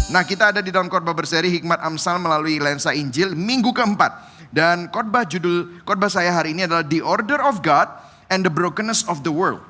Nah, kita ada di dalam khotbah berseri Hikmat Amsal melalui lensa Injil minggu keempat. Dan judul khotbah saya hari ini adalah The Order of God and the Brokenness of the World.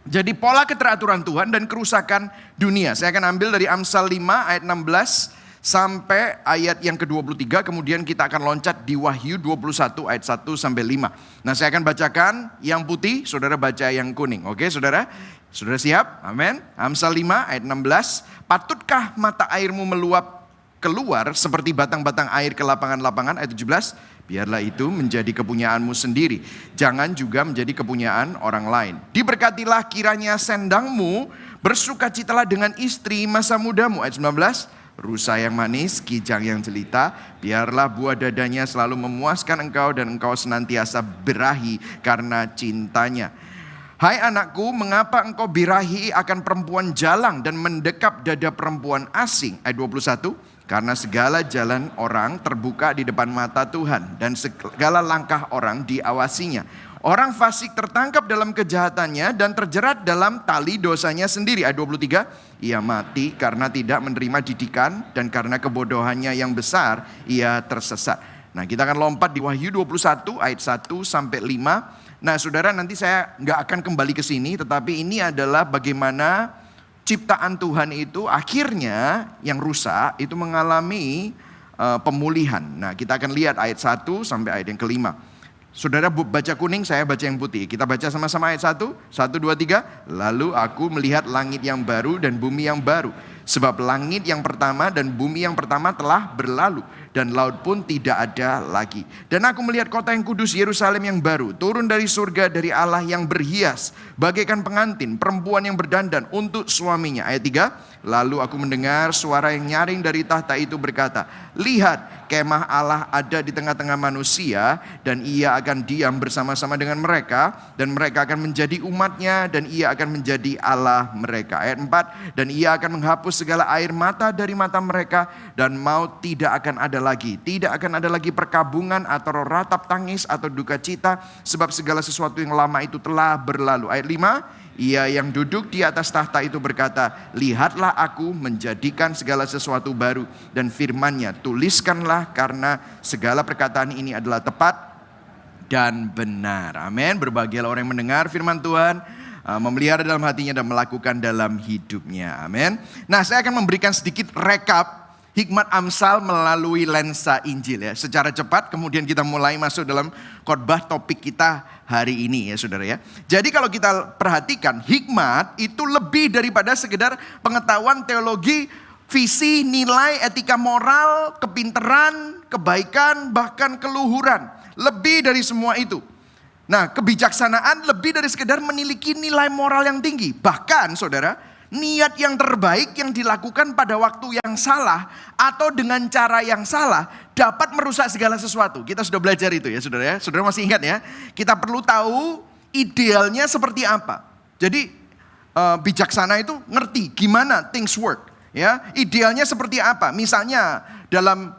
Jadi pola keteraturan Tuhan dan kerusakan dunia. Saya akan ambil dari Amsal 5 ayat 16 sampai ayat yang ke-23. Kemudian kita akan loncat di Wahyu 21 ayat 1 sampai 5. Nah, saya akan bacakan yang putih, saudara baca yang kuning. Oke, saudara? Saudara siap? Amin. Amsal 5 ayat 16. Patutkah mata airmu meluap keluar seperti batang-batang air ke lapangan-lapangan? Ayat 17. Biarlah itu menjadi kepunyaanmu sendiri. Jangan juga menjadi kepunyaan orang lain. Diberkatilah kiranya sendangmu, bersukacitalah dengan istri masa mudamu. Ayat 19. Rusa yang manis, kijang yang jelita, biarlah buah dadanya selalu memuaskan engkau dan engkau senantiasa birahi karena cintanya. Hai anakku, mengapa engkau birahi akan perempuan jalang dan mendekap dada perempuan asing? Ayat 21, karena segala jalan orang terbuka di depan mata Tuhan dan segala langkah orang diawasinya. Orang fasik tertangkap dalam kejahatannya dan terjerat dalam tali dosanya sendiri. Ayat 23, ia mati karena tidak menerima didikan dan karena kebodohannya yang besar ia tersesat. Nah, kita akan lompat di Wahyu 21 ayat 1 sampai 5. Nah, saudara, nanti saya nggak akan kembali ke sini, tetapi ini adalah bagaimana ciptaan Tuhan itu akhirnya yang rusak itu mengalami pemulihan. Nah, kita akan lihat ayat 1 sampai ayat yang kelima. Saudara baca kuning, saya baca yang putih. Kita baca sama-sama ayat 1, 1, 2, 3. Lalu aku melihat langit yang baru dan bumi yang baru. Sebab langit yang pertama dan bumi yang pertama telah berlalu. Dan laut pun tidak ada lagi. Dan aku melihat kota yang kudus Yerusalem yang baru turun dari surga dari Allah yang berhias bagaikan pengantin perempuan yang berdandan untuk suaminya. Ayat 3. Lalu aku mendengar suara yang nyaring dari tahta itu berkata, lihat, kemah Allah ada di tengah-tengah manusia dan ia akan diam bersama-sama dengan mereka dan mereka akan menjadi umatnya dan ia akan menjadi Allah mereka. Ayat 4. Dan ia akan menghapus segala air mata dari mata mereka dan maut tidak akan ada lagi. Tidak akan ada lagi perkabungan atau ratap tangis atau duka cita sebab segala sesuatu yang lama itu telah berlalu. Ayat 5. Ia yang duduk di atas tahta itu berkata, lihatlah aku menjadikan segala sesuatu baru dan firman-Nya, tuliskanlah karena segala perkataan ini adalah tepat dan benar. Amin. Berbahagialah orang yang mendengar firman Tuhan, memelihara dalam hatinya dan melakukan dalam hidupnya. Amin. Nah, saya akan memberikan sedikit rekap Hikmat Amsal melalui lensa Injil ya. Secara cepat kemudian kita mulai masuk dalam khotbah topik kita hari ini ya saudara ya. Jadi kalau kita perhatikan hikmat itu lebih daripada sekedar pengetahuan teologi, visi, nilai, etika moral, kepintaran, kebaikan, bahkan keluhuran. Lebih dari semua itu. Nah, kebijaksanaan lebih dari sekedar memiliki nilai moral yang tinggi. Bahkan saudara, niat yang terbaik yang dilakukan pada waktu yang salah atau dengan cara yang salah dapat merusak segala sesuatu. Kita sudah belajar itu ya saudara ya. Saudara masih ingat ya? Kita perlu tahu idealnya seperti apa. Jadi bijaksana itu ngerti gimana things work. Ya, idealnya seperti apa? Misalnya dalam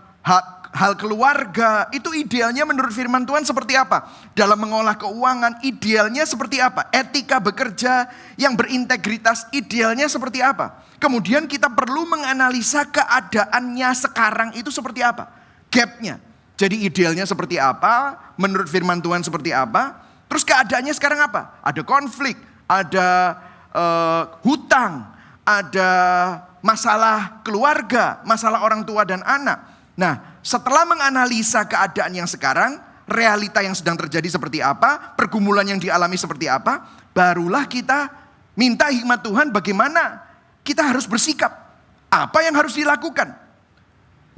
hal keluarga itu idealnya menurut firman Tuhan seperti apa? Dalam mengolah keuangan idealnya seperti apa? Etika bekerja yang berintegritas idealnya seperti apa? Kemudian kita perlu menganalisa keadaannya sekarang itu seperti apa? Gapnya. Jadi idealnya seperti apa? Menurut firman Tuhan seperti apa? Terus keadaannya sekarang apa? Ada konflik, ada hutang, ada masalah keluarga, masalah orang tua dan anak. Nah, setelah menganalisa keadaan yang sekarang, realita yang sedang terjadi seperti apa, pergumulan yang dialami seperti apa, barulah kita minta hikmat Tuhan bagaimana kita harus bersikap. Apa yang harus dilakukan?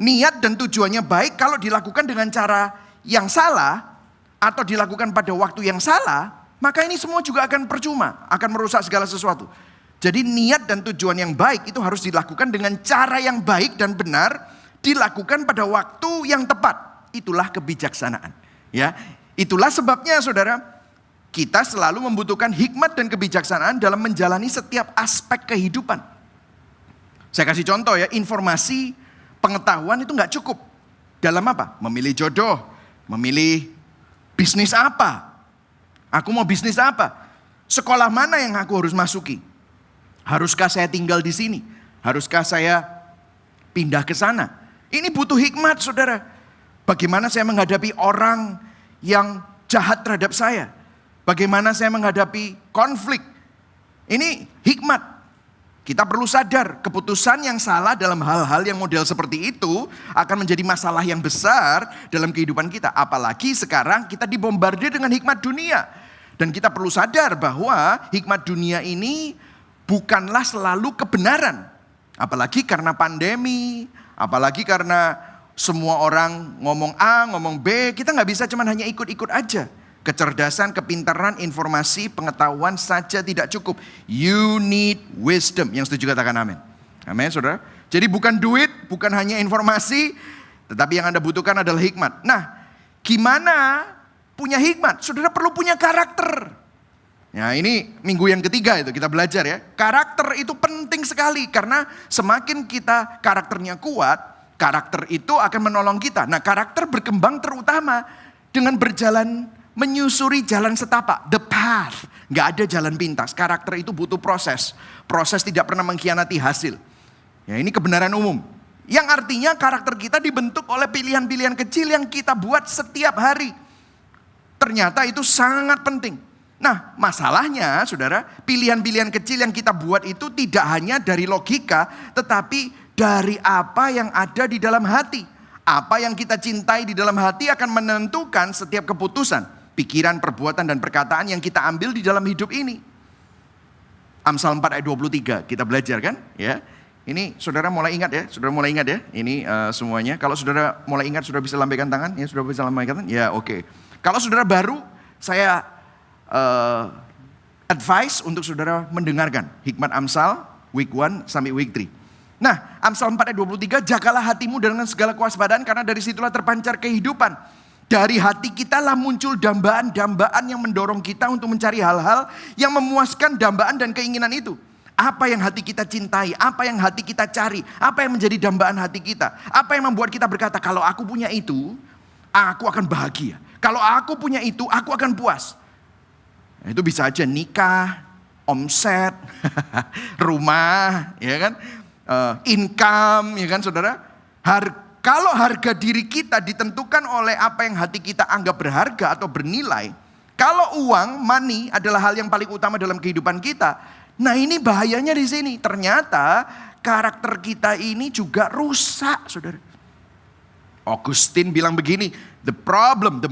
Niat dan tujuannya baik kalau dilakukan dengan cara yang salah atau dilakukan pada waktu yang salah, maka ini semua juga akan percuma, akan merusak segala sesuatu. Jadi niat dan tujuan yang baik itu harus dilakukan dengan cara yang baik dan benar, dilakukan pada waktu yang tepat. Itulah kebijaksanaan. Ya, itulah sebabnya saudara, kita selalu membutuhkan hikmat dan kebijaksanaan dalam menjalani setiap aspek kehidupan. Saya kasih contoh ya, informasi, pengetahuan itu nggak cukup. Dalam apa? Memilih jodoh, memilih bisnis apa. Aku mau bisnis apa? Sekolah mana yang aku harus masuki? Haruskah saya tinggal di sini? Haruskah saya pindah ke sana. Ini butuh hikmat, saudara. Bagaimana saya menghadapi orang yang jahat terhadap saya? Bagaimana saya menghadapi konflik? Ini hikmat. Kita perlu sadar keputusan yang salah dalam hal-hal yang model seperti itu akan menjadi masalah yang besar dalam kehidupan kita. Apalagi sekarang kita dibombardir dengan hikmat dunia. Dan kita perlu sadar bahwa hikmat dunia ini bukanlah selalu kebenaran. Apalagi karena pandemi, apalagi karena semua orang ngomong A, ngomong B, kita nggak bisa cuman hanya ikut-ikut aja. Kecerdasan, kepintaran, informasi, pengetahuan saja tidak cukup. You need wisdom. Yang setuju katakan amin. Amin, saudara. Jadi bukan duit, bukan hanya informasi, tetapi yang Anda butuhkan adalah hikmat. Nah, gimana punya hikmat? Saudara perlu punya karakter. Ya, ini minggu yang ketiga itu kita belajar ya. Karakter itu penting sekali karena semakin kita karakternya kuat, karakter itu akan menolong kita. Nah, karakter berkembang terutama dengan berjalan menyusuri jalan setapak, the path. Nggak ada jalan pintas. Karakter itu butuh proses. Proses tidak pernah mengkhianati hasil. Ya, ini kebenaran umum. Yang artinya karakter kita dibentuk oleh pilihan-pilihan kecil yang kita buat setiap hari. Ternyata itu sangat penting. Nah, masalahnya saudara, pilihan-pilihan kecil yang kita buat itu tidak hanya dari logika, tetapi dari apa yang ada di dalam hati. Apa yang kita cintai di dalam hati akan menentukan setiap keputusan, pikiran, perbuatan, dan perkataan yang kita ambil di dalam hidup ini. Amsal 4 ayat 23, kita belajar kan? Ya, ini saudara mulai ingat ya, saudara mulai ingat ya, ini semuanya. Kalau saudara mulai ingat, saudara bisa lambaikan tangan, ya saudara bisa lambaikan tangan, ya oke. Kalau saudara baru, saya advice untuk saudara mendengarkan Hikmat Amsal week 1 sampai week 3. Nah, Amsal 4 ayat 23, jagalah hatimu dengan segala kewaspadaan karena dari situlah terpancar kehidupan. Dari hati kita lah muncul dambaan-dambaan yang mendorong kita untuk mencari hal-hal yang memuaskan dambaan dan keinginan itu. Apa yang hati kita cintai, apa yang hati kita cari, apa yang menjadi dambaan hati kita. Apa yang membuat kita berkata, kalau aku punya itu, aku akan bahagia. Kalau aku punya itu, aku akan puas. Nah, itu bisa aja nikah, omset, rumah, ya kan, income, ya kan saudara. Kalau harga diri kita ditentukan oleh apa yang hati kita anggap berharga atau bernilai, kalau uang, money adalah hal yang paling utama dalam kehidupan kita, nah ini bahayanya di sini. Ternyata karakter kita ini juga rusak, saudara. Augustine bilang begini, the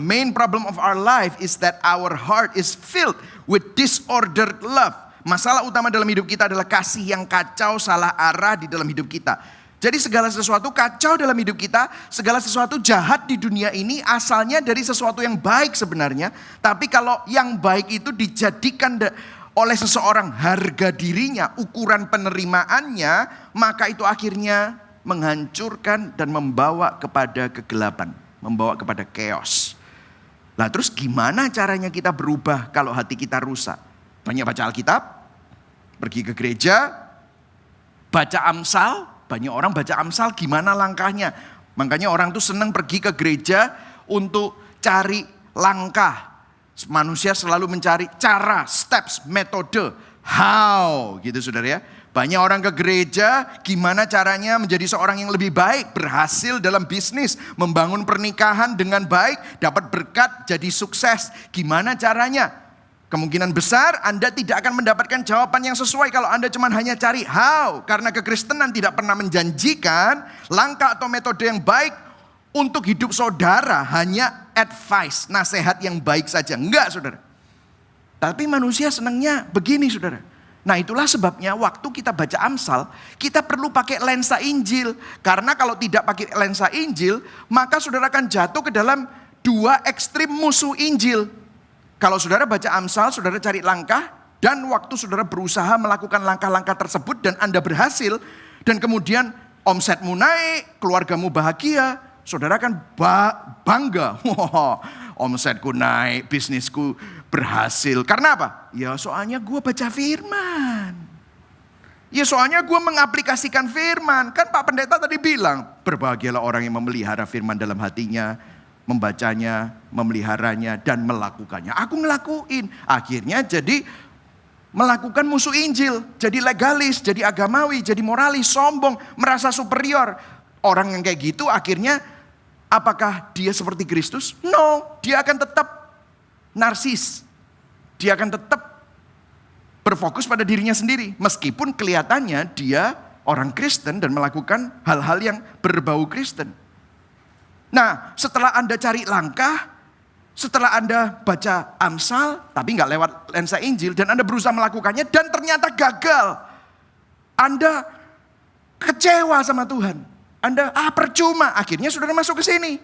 main problem of our life is that our heart is filled with disordered love. Masalah utama dalam hidup kita adalah kasih yang kacau, salah arah di dalam hidup kita. Jadi segala sesuatu kacau dalam hidup kita, segala sesuatu jahat di dunia ini asalnya dari sesuatu yang baik sebenarnya. Tapi kalau yang baik itu dijadikan oleh seseorang harga dirinya, ukuran penerimaannya, maka itu akhirnya menghancurkan dan membawa kepada kegelapan, membawa kepada chaos. Nah, terus gimana caranya kita berubah kalau hati kita rusak? Banyak baca Alkitab, pergi ke gereja, baca Amsal. Banyak orang baca Amsal, gimana langkahnya? Makanya orang tuh senang pergi ke gereja untuk cari langkah. Manusia selalu mencari cara, steps, metode, how gitu saudara ya. Banyak orang ke gereja, gimana caranya menjadi seorang yang lebih baik, berhasil dalam bisnis, membangun pernikahan dengan baik, dapat berkat, jadi sukses. Gimana caranya? Kemungkinan besar Anda tidak akan mendapatkan jawaban yang sesuai kalau Anda cuma hanya cari how. Karena kekristenan tidak pernah menjanjikan langkah atau metode yang baik untuk hidup saudara. Hanya advice, nasihat yang baik saja. Enggak saudara. Tapi manusia senangnya begini saudara. Nah itulah sebabnya waktu kita baca Amsal, kita perlu pakai lensa Injil. Karena kalau tidak pakai lensa Injil, maka saudara akan jatuh ke dalam dua ekstrim musuh Injil. Kalau saudara baca Amsal, saudara cari langkah, dan waktu saudara berusaha melakukan langkah-langkah tersebut dan Anda berhasil, dan kemudian omsetmu naik, keluargamu bahagia, saudara akan bangga. Omsetku naik, bisnisku berhasil. Karena apa? Ya soalnya gue baca firman. Ya soalnya gue mengaplikasikan firman. Kan Pak Pendeta tadi bilang, berbahagialah orang yang memelihara firman dalam hatinya, membacanya, memeliharanya, dan melakukannya. Aku ngelakuin. Akhirnya jadi melakukan musuh Injil. Jadi legalis, jadi agamawi, jadi moralis, sombong, merasa superior. Orang yang kayak gitu akhirnya apakah dia seperti Kristus? No, dia akan tetap narsis. Dia akan tetap berfokus pada dirinya sendiri. Meskipun kelihatannya dia orang Kristen dan melakukan hal-hal yang berbau Kristen. Nah, setelah Anda cari langkah, setelah Anda baca Amsal, tapi nggak lewat lensa Injil, dan Anda berusaha melakukannya dan ternyata gagal. Anda kecewa sama Tuhan. Anda, percuma. Akhirnya saudara masuk ke sini.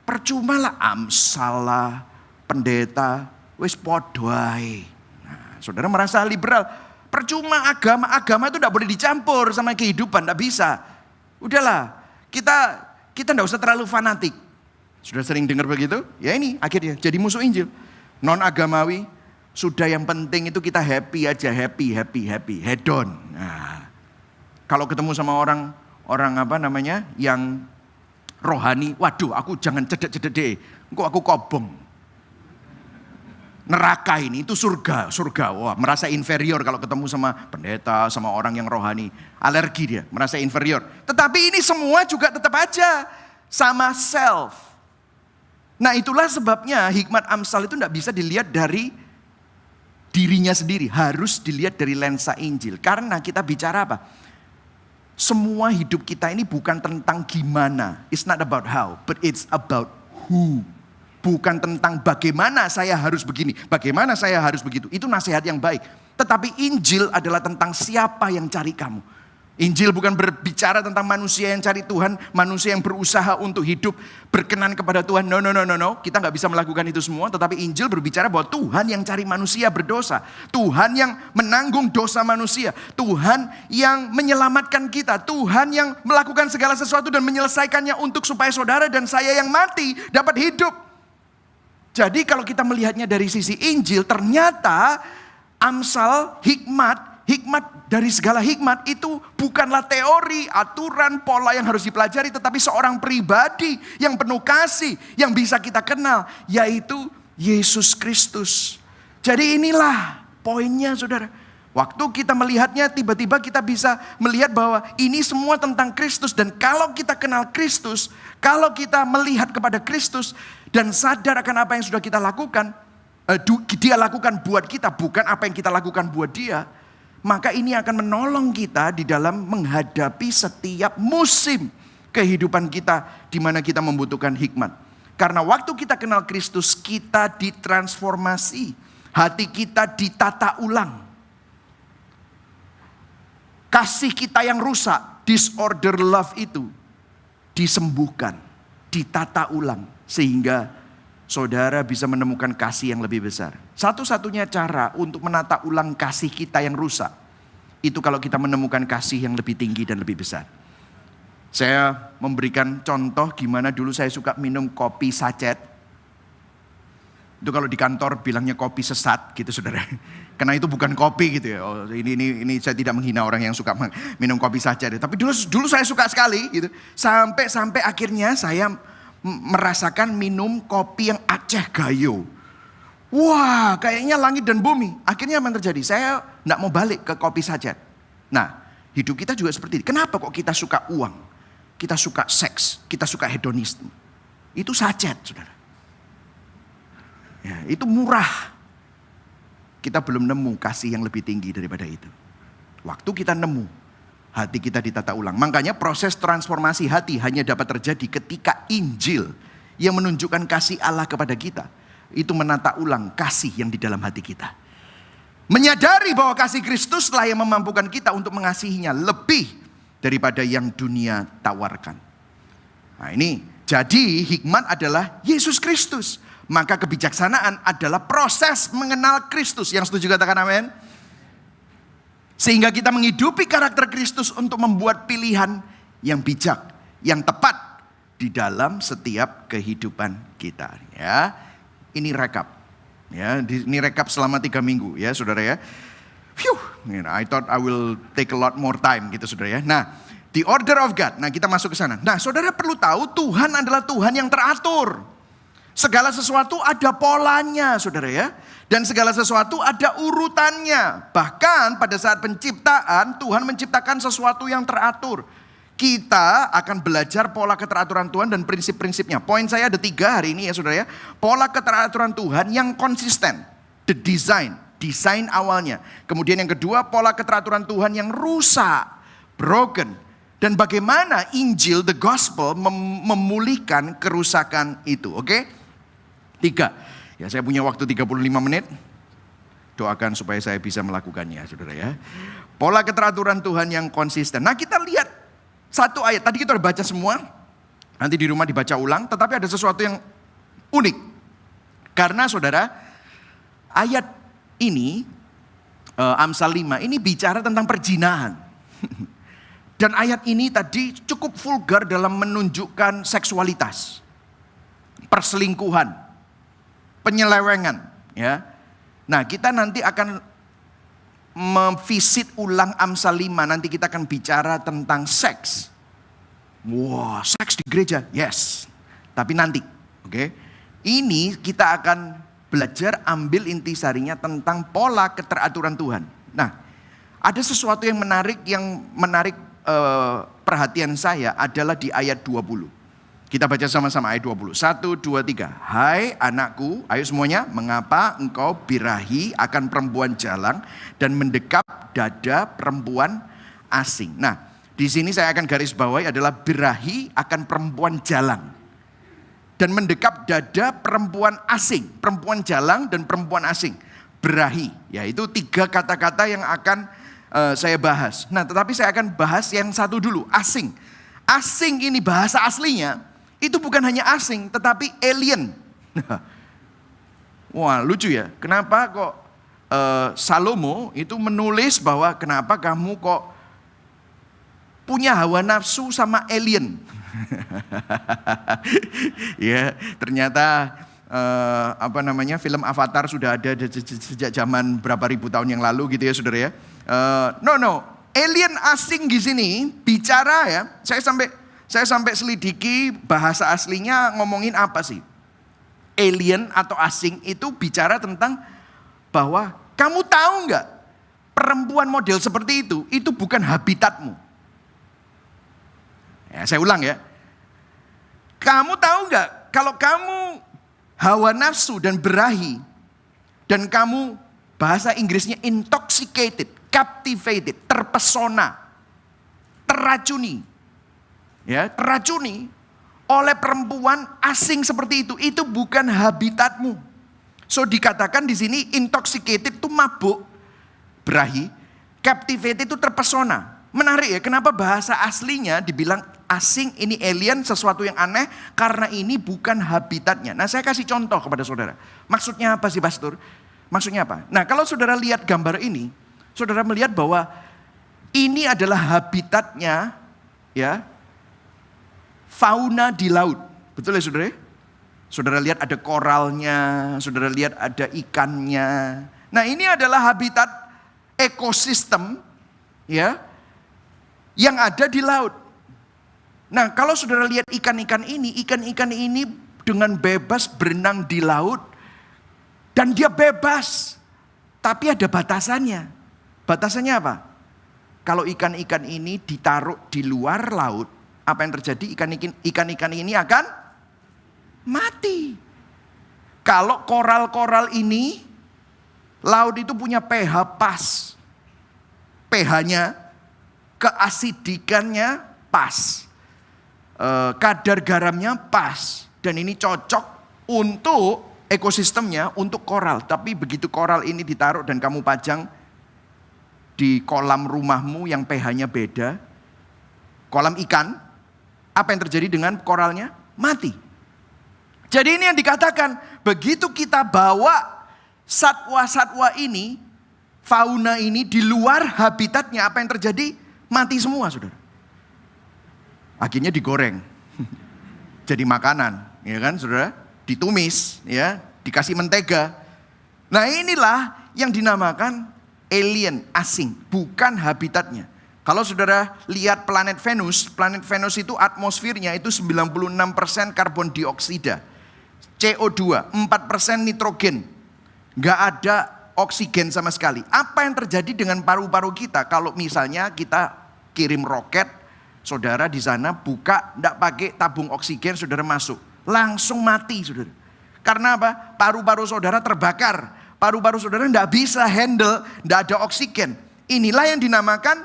Percuma lah Amsal lah, pendeta, wis podoai. Nah, saudara merasa liberal. Percuma agama itu tidak boleh dicampur sama kehidupan, tidak bisa. Udahlah, kita tidak usah terlalu fanatik. Sudah sering dengar begitu? Ya ini akhirnya jadi musuh Injil. Non agamawi, sudah yang penting itu kita happy aja, happy, hedon. Nah, kalau ketemu sama orang yang rohani, waduh aku jangan cedek deh, kok aku kobong. Neraka ini, itu surga. Wah, merasa inferior kalau ketemu sama pendeta, sama orang yang rohani. Alergi dia, merasa inferior. Tetapi ini semua juga tetap aja sama self. Nah itulah sebabnya hikmat Amsal itu tidak bisa dilihat dari dirinya sendiri. Harus dilihat dari lensa Injil. Karena kita bicara apa? Semua hidup kita ini bukan tentang gimana. It's not about how, but it's about who. Bukan tentang bagaimana saya harus begini, bagaimana saya harus begitu. Itu nasihat yang baik. Tetapi Injil adalah tentang siapa yang cari kamu. Injil bukan berbicara tentang manusia yang cari Tuhan, manusia yang berusaha untuk hidup berkenan kepada Tuhan. No. Kita nggak bisa melakukan itu semua. Tetapi Injil berbicara bahwa Tuhan yang cari manusia berdosa. Tuhan yang menanggung dosa manusia. Tuhan yang menyelamatkan kita. Tuhan yang melakukan segala sesuatu dan menyelesaikannya untuk supaya saudara dan saya yang mati dapat hidup. Jadi kalau kita melihatnya dari sisi Injil, ternyata Amsal, hikmat dari segala hikmat itu bukanlah teori, aturan, pola yang harus dipelajari, tetapi seorang pribadi yang penuh kasih, yang bisa kita kenal, yaitu Yesus Kristus. Jadi inilah poinnya saudara. Waktu kita melihatnya, tiba-tiba kita bisa melihat bahwa ini semua tentang Kristus. Dan kalau kita kenal Kristus, kalau kita melihat kepada Kristus dan sadar akan apa yang sudah kita lakukan, dia lakukan buat kita, bukan apa yang kita lakukan buat dia, maka ini akan menolong kita di dalam menghadapi setiap musim kehidupan kita di mana kita membutuhkan hikmat. Karena waktu kita kenal Kristus, kita ditransformasi, hati kita ditata ulang. Kasih kita yang rusak, disorder love itu disembuhkan, ditata ulang. Sehingga saudara bisa menemukan kasih yang lebih besar. Satu-satunya cara untuk menata ulang kasih kita yang rusak, itu kalau kita menemukan kasih yang lebih tinggi dan lebih besar. Saya memberikan contoh gimana dulu saya suka minum kopi sachet. Itu kalau di kantor bilangnya kopi sesat gitu saudara. Karena itu bukan kopi gitu ya. Oh, ini saya tidak menghina orang yang suka minum kopi sachet. Tapi dulu saya suka sekali gitu. Sampai akhirnya saya merasakan minum kopi yang Aceh Gayo. Wah, kayaknya langit dan bumi. Akhirnya apa yang terjadi? Saya tidak mau balik ke kopi sachet. Nah, hidup kita juga seperti ini. Kenapa kok kita suka uang? Kita suka seks, kita suka hedonisme. Itu sachet, saudara. Ya, itu murah. Kita belum nemu kasih yang lebih tinggi daripada itu. Waktu kita nemu, hati kita ditata ulang. Makanya proses transformasi hati hanya dapat terjadi ketika Injil yang menunjukkan kasih Allah kepada kita, itu menata ulang kasih yang di dalam hati kita. Menyadari bahwa kasih Kristuslah yang memampukan kita untuk mengasihinya lebih daripada yang dunia tawarkan. Nah ini, jadi hikmat adalah Yesus Kristus. Maka kebijaksanaan adalah proses mengenal Kristus. Yang setuju katakan amin. Sehingga kita menghidupi karakter Kristus untuk membuat pilihan yang bijak, yang tepat di dalam setiap kehidupan kita. Ya, ini rekap. Ya, ini rekap selama 3 minggu ya saudara ya. I thought I will take a lot more time gitu saudara ya. Nah, the order of God. Nah kita masuk ke sana. Nah saudara perlu tahu Tuhan adalah Tuhan yang teratur. Segala sesuatu ada polanya saudara ya. Dan segala sesuatu ada urutannya. Bahkan pada saat penciptaan Tuhan menciptakan sesuatu yang teratur. kita akan belajar pola keteraturan Tuhan dan prinsip-prinsipnya. Poin saya ada 3 hari ini ya saudara ya. Pola keteraturan Tuhan yang konsisten. The design awalnya. Kemudian yang kedua, pola keteraturan Tuhan yang rusak, broken. Dan bagaimana Injil, the gospel memulihkan kerusakan itu. Oke? 3. Ya, saya punya waktu 35 menit. Doakan supaya saya bisa melakukannya saudara ya. Pola keteraturan Tuhan yang konsisten. Nah, kita lihat satu ayat, tadi kita udah baca semua, nanti di rumah dibaca ulang, tetapi ada sesuatu yang unik. Karena saudara, ayat ini, Amsal 5, ini bicara tentang perzinahan. Dan ayat ini tadi cukup vulgar dalam menunjukkan seksualitas, perselingkuhan, penyelewengan. Ya. Nah, kita nanti akan memvisit ulang Amsal 5, nanti kita akan bicara tentang seks. Wah, seks di gereja? Yes. Tapi nanti, oke. Ini kita akan belajar ambil intisarinya tentang pola keteraturan Tuhan. Nah, ada sesuatu yang menarik perhatian saya adalah di ayat 20. Kita baca sama-sama ayat 20. 1, 2, 3. Hai anakku, ayo semuanya. Mengapa engkau birahi akan perempuan jalang dan mendekap dada perempuan asing. Nah, di sini saya akan garis bawahi adalah birahi akan perempuan jalang. Dan mendekap dada perempuan asing. Perempuan jalang dan perempuan asing. Birahi. Ya, itu 3 kata-kata yang akan saya bahas. Nah, tetapi saya akan bahas yang satu dulu. Asing. Asing ini bahasa aslinya. Itu bukan hanya asing, tetapi alien. Wah, lucu ya. Kenapa kok Salomo itu menulis bahwa kenapa kamu kok punya hawa nafsu sama alien? Ya, ternyata film Avatar sudah ada sejak zaman berapa ribu tahun yang lalu gitu ya, saudara ya. No, alien asing di sini bicara ya. Saya sampai selidiki bahasa aslinya ngomongin apa sih. Alien atau asing itu bicara tentang bahwa kamu tahu nggak perempuan model seperti itu bukan habitatmu. Ya, saya ulang ya. Kamu tahu nggak kalau kamu hawa nafsu dan berahi dan kamu bahasa Inggrisnya intoxicated, captivated, terpesona, terracuni. Ya, terracuni oleh perempuan asing seperti itu bukan habitatmu. So dikatakan di sini intoxicated itu mabuk, berahi, captivated itu terpesona. Menarik ya, kenapa bahasa aslinya dibilang asing, ini alien, sesuatu yang aneh, karena ini bukan habitatnya. Nah, saya kasih contoh kepada saudara. Maksudnya apa sih, Pastor? Maksudnya apa? Nah, kalau saudara lihat gambar ini, saudara melihat bahwa ini adalah habitatnya, ya, fauna di laut. Betul ya saudara? Saudara lihat ada koralnya, saudara lihat ada ikannya. Nah, ini adalah habitat ekosistem ya yang ada di laut. Nah, kalau saudara lihat ikan-ikan ini dengan bebas berenang di laut dan dia bebas. Tapi ada batasannya. Batasannya apa? Kalau ikan-ikan ini ditaruh di luar laut, apa yang terjadi? Ikan-ikan ini akan mati. Kalau koral-koral ini, laut itu punya pH pas. pH-nya, keasidikannya pas. Kadar garamnya pas. Dan ini cocok untuk ekosistemnya, untuk koral. Tapi begitu koral ini ditaruh dan kamu pajang di kolam rumahmu yang pH-nya beda, kolam ikan, apa yang terjadi dengan koralnya? Mati. Jadi ini yang dikatakan, begitu kita bawa satwa-satwa ini, fauna ini di luar habitatnya, apa yang terjadi? Mati semua, saudara. Akhirnya digoreng, jadi makanan, ya kan, saudara? Ditumis, ya, dikasih mentega. Nah, inilah yang dinamakan alien, asing, bukan habitatnya. Kalau saudara lihat planet Venus itu atmosfernya itu 96% karbon dioksida, CO2, 4% nitrogen. Gak ada oksigen sama sekali. Apa yang terjadi dengan paru-paru kita kalau misalnya kita kirim roket saudara di sana buka, tidak pakai tabung oksigen, saudara masuk. Langsung mati, saudara. Karena apa? Paru-paru saudara terbakar. Paru-paru saudara tidak bisa handle, tidak ada oksigen. Inilah yang dinamakan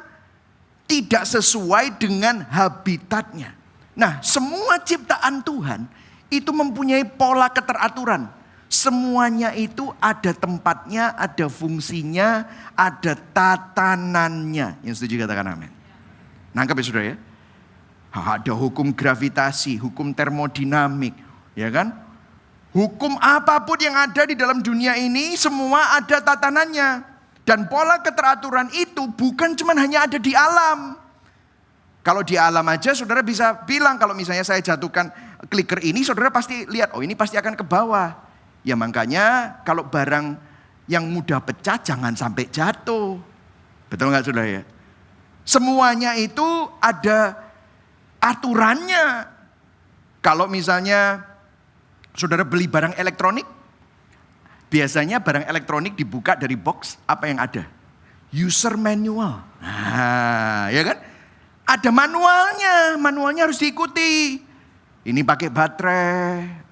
tidak sesuai dengan habitatnya. Nah, semua ciptaan Tuhan itu mempunyai pola keteraturan. Semuanya itu ada tempatnya, ada fungsinya, ada tatanannya. Yang setuju katakan amin. Nangkep ya saudara ya? Ada hukum gravitasi, hukum termodinamik, ya kan? Hukum apapun yang ada di dalam dunia ini semua ada tatanannya. Dan pola keteraturan itu bukan cuma hanya ada di alam. Kalau di alam aja saudara bisa bilang kalau misalnya saya jatuhkan clicker ini, saudara pasti lihat, oh ini pasti akan ke bawah. Ya makanya kalau barang yang mudah pecah jangan sampai jatuh. Betul nggak saudara ya? Semuanya itu ada aturannya. Kalau misalnya saudara beli barang elektronik, biasanya barang elektronik dibuka dari box, apa yang ada? User manual. Nah, ya kan? Ada manualnya, manualnya harus diikuti. Ini pakai baterai.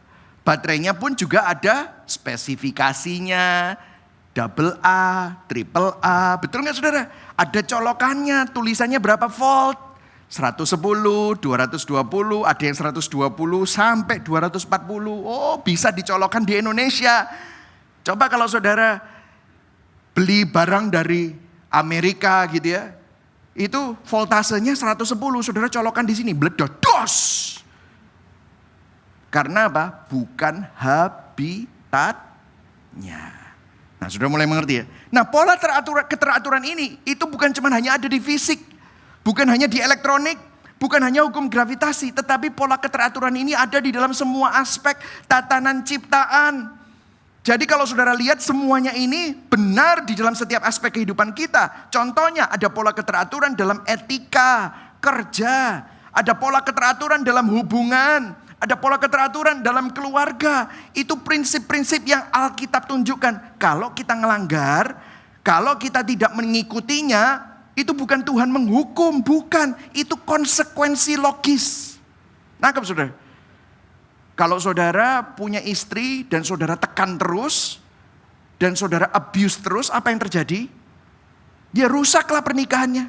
Baterainya pun juga ada spesifikasinya, double A, triple A. Betul nggak saudara? Ada colokannya, tulisannya berapa volt? 110, 220, ada yang 120 sampai 240. Oh, bisa dicolokkan di Indonesia. Coba kalau saudara beli barang dari Amerika gitu ya. Itu voltasenya 110, saudara colokkan di sini, meledak, dos. Karena apa? Bukan habitatnya. Nah, sudah mulai mengerti ya. Nah, pola keteraturan ini itu bukan cuma hanya ada di fisik, bukan hanya di elektronik, bukan hanya hukum gravitasi, tetapi pola keteraturan ini ada di dalam semua aspek tatanan ciptaan. Jadi kalau saudara lihat semuanya ini benar di dalam setiap aspek kehidupan kita. Contohnya ada pola keteraturan dalam etika, kerja, ada pola keteraturan dalam hubungan, ada pola keteraturan dalam keluarga. Itu prinsip-prinsip yang Alkitab tunjukkan. Kalau kita ngelanggar, kalau kita tidak mengikutinya, itu bukan Tuhan menghukum, bukan. Itu konsekuensi logis. Nangkep saudara? Kalau saudara punya istri dan saudara tekan terus, dan saudara abuse terus, apa yang terjadi? Dia rusaklah pernikahannya.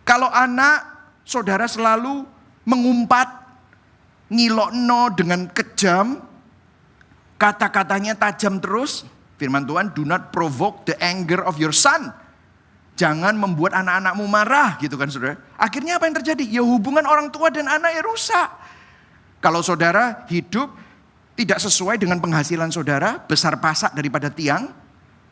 Kalau anak, saudara selalu mengumpat, ngilokno dengan kejam, kata-katanya tajam terus. Firman Tuhan, do not provoke the anger of your son. Jangan membuat anak-anakmu marah gitu kan saudara. Akhirnya apa yang terjadi? Ya hubungan orang tua dan anak ya rusak. Kalau saudara hidup tidak sesuai dengan penghasilan saudara, besar pasak daripada tiang,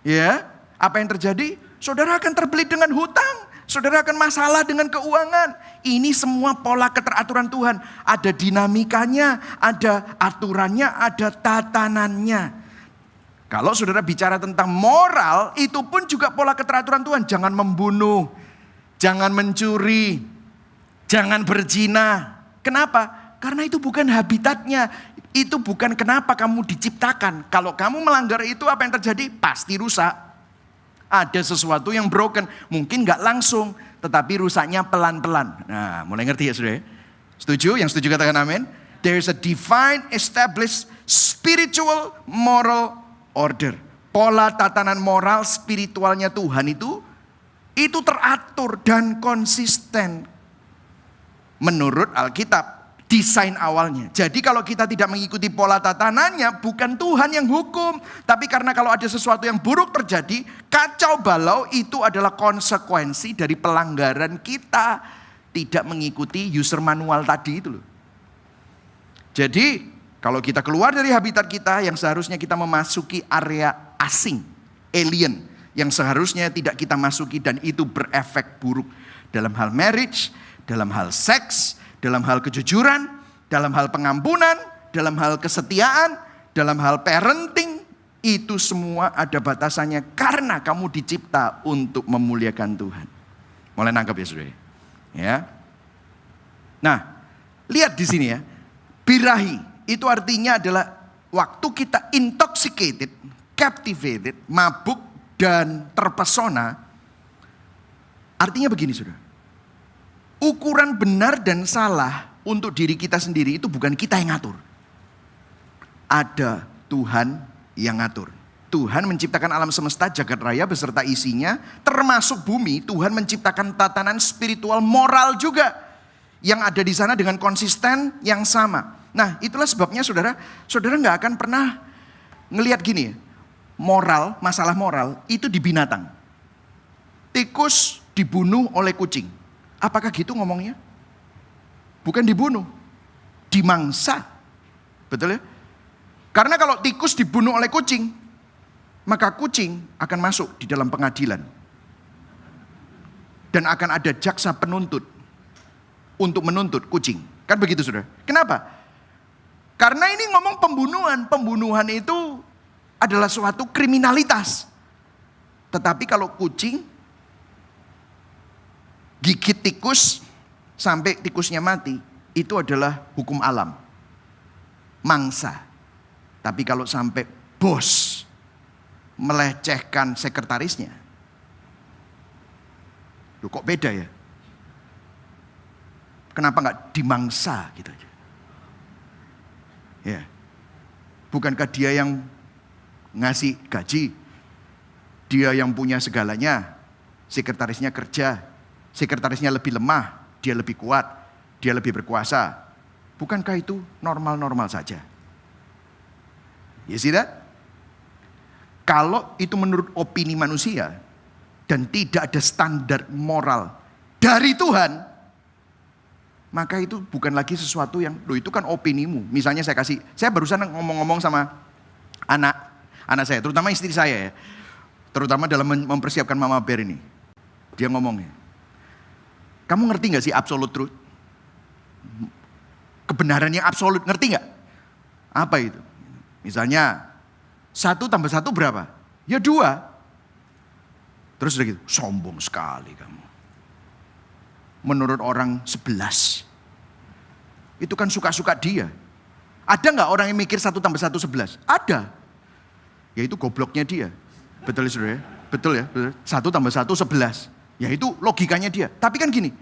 ya apa yang terjadi? Saudara akan terbelit dengan hutang. Saudara akan masalah dengan keuangan. Ini semua pola keteraturan Tuhan. Ada dinamikanya, ada aturannya, ada tatanannya. Kalau saudara bicara tentang moral, itu pun juga pola keteraturan Tuhan. Jangan membunuh, jangan mencuri, jangan berzina. Kenapa? Karena itu bukan habitatnya. Itu bukan kenapa kamu diciptakan. Kalau kamu melanggar itu apa yang terjadi? Pasti rusak. Ada sesuatu yang broken. Mungkin gak langsung. Tetapi rusaknya pelan-pelan. Nah mulai ngerti ya saudara? Setuju? Yang setuju katakan amin. There is a divine established spiritual moral order. Pola tatanan moral spiritualnya Tuhan itu teratur dan konsisten. Menurut Alkitab. Desain awalnya. Jadi kalau kita tidak mengikuti pola tatanannya, bukan Tuhan yang hukum. Tapi karena kalau ada sesuatu yang buruk terjadi, kacau balau, itu adalah konsekuensi dari pelanggaran kita. Tidak mengikuti user manual tadi itu loh. Jadi kalau kita keluar dari habitat kita, yang seharusnya kita memasuki area asing, alien, yang seharusnya tidak kita masuki dan itu berefek buruk. Dalam hal marriage, dalam hal seks, dalam hal kejujuran, dalam hal pengampunan, dalam hal kesetiaan, dalam hal parenting, itu semua ada batasannya karena kamu dicipta untuk memuliakan Tuhan. Mulai nangkep ya saudara? Ya. Nah, lihat di sini ya. Birahi itu artinya adalah waktu kita intoxicated, captivated, mabuk dan terpesona. Artinya begini saudara. ukuran benar dan salah untuk diri kita sendiri itu bukan kita yang ngatur. Ada Tuhan yang ngatur. Tuhan menciptakan alam semesta jagat raya beserta isinya, termasuk bumi. Tuhan menciptakan tatanan spiritual moral juga yang ada di sana dengan konsisten yang sama. Nah, itulah sebabnya saudara nggak akan pernah ngelihat gini, masalah moral itu di binatang. Tikus dibunuh oleh kucing. Apakah gitu ngomongnya? Bukan dibunuh, dimangsa. Betul ya? Karena kalau tikus dibunuh oleh kucing, maka kucing akan masuk di dalam pengadilan. Dan akan ada jaksa penuntut untuk menuntut kucing. Kan begitu saudara? Kenapa? Karena ini ngomong pembunuhan. Pembunuhan itu adalah suatu kriminalitas. Tetapi kalau kucing gigit tikus sampai tikusnya mati, itu adalah hukum alam. Mangsa. Tapi kalau sampai bos melecehkan sekretarisnya, loh kok beda ya? Kenapa nggak dimangsa gitu aja? Ya, bukankah dia yang ngasih gaji, dia yang punya segalanya, sekretarisnya kerja, sekretarisnya lebih lemah, dia lebih kuat, dia lebih berkuasa. Bukankah itu normal-normal saja? You see that? Kalau itu menurut opini manusia dan tidak ada standar moral dari Tuhan, maka itu bukan lagi sesuatu yang, loh itu kan opinimu. Misalnya saya barusan ngomong-ngomong sama anak saya, terutama istri saya ya. Terutama dalam mempersiapkan Mama Bear ini. Dia ngomongnya, kamu ngerti gak sih absolute truth? Kebenaran yang absolut, ngerti gak? Apa itu? Misalnya, 1 tambah 1 berapa? Ya 2. Terus udah gitu, sombong sekali kamu. Menurut orang 11. Itu kan suka-suka dia. Ada gak orang yang mikir 1 tambah 1 11? Ada. Ya itu gobloknya dia. Betul ya saudara? Betul ya? Betul. 1 tambah 1 11. Ya itu logikanya dia. Tapi kan gini,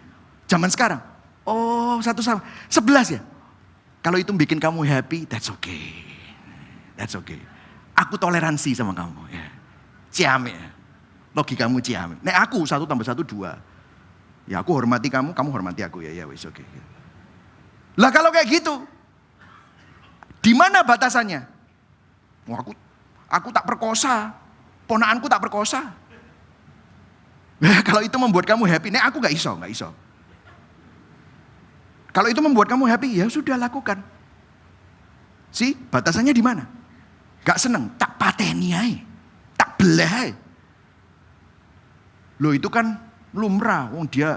zaman sekarang. Oh 1 sama 11 ya? Kalau itu bikin kamu happy, that's okay. That's okay. Aku toleransi sama kamu. Ya. Ciamik ya. Logikamu ciamik. Nek aku 1 tambah 1 2. Ya aku hormati kamu, kamu hormati aku. Ya wis oke. Lah kalau kayak gitu, di mana batasannya? Wah, aku tak perkosa, ponakanku tak perkosa. Nah, kalau itu membuat kamu happy, nek aku nggak iso. Kalau itu membuat kamu happy, ya sudah lakukan. Batasannya di mana? Gak seneng, tak pateni aja, tak belah. Loh itu kan lumrah, wong dia